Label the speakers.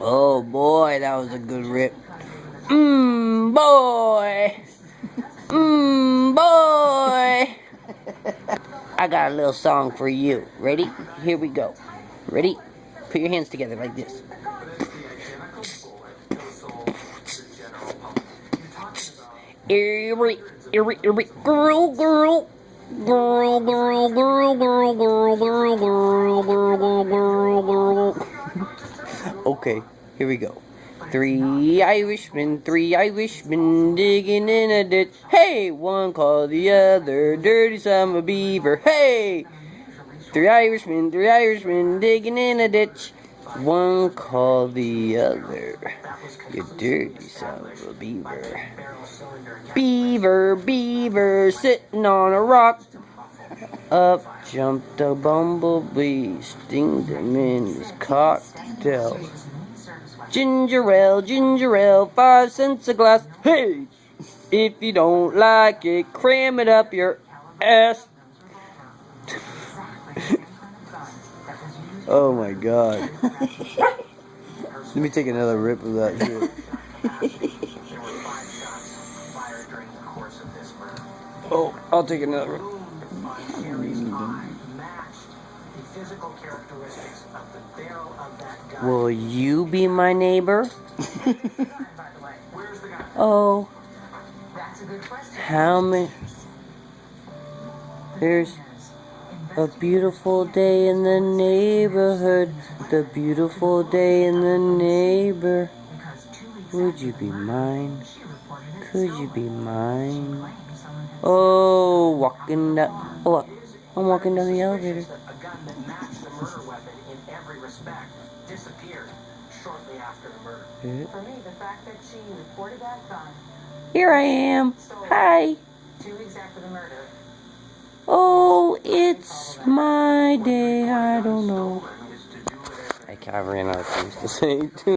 Speaker 1: Oh boy, that was a good rip. Boy. Boy. I got a little song for you. Ready? Here we go. Ready? Put your hands together like this. Girl, girl, girl. Girl, girl, girl, girl, girl, girl, girl, girl, girl, girl. Okay, here we go. Three Irishmen digging in a ditch. Hey, one called the other dirty son of a beaver. Hey, three Irishmen digging in a ditch. One called the other, you dirty son of a beaver. Beaver, beaver, sitting on a rock. Up jumped a bumblebee, stinged him in his cocktail. Ginger ale, 5 cents a glass. Hey, if you don't like it, cram it up your ass. Oh my God. Let me take another rip of that shit. Oh, I'll take another rip. Will you be my neighbor? Oh, how many? There's a beautiful day in the neighborhood. The beautiful day in the neighbor. Would you be mine? Could you be mine? Oh, walking down. Oh, I'm walking down the elevator. For me, the fact that she reported that gun. Here I am. Hi. 2 weeks after the murder. Oh, it's my day. I don't know. I ran out of things to say too.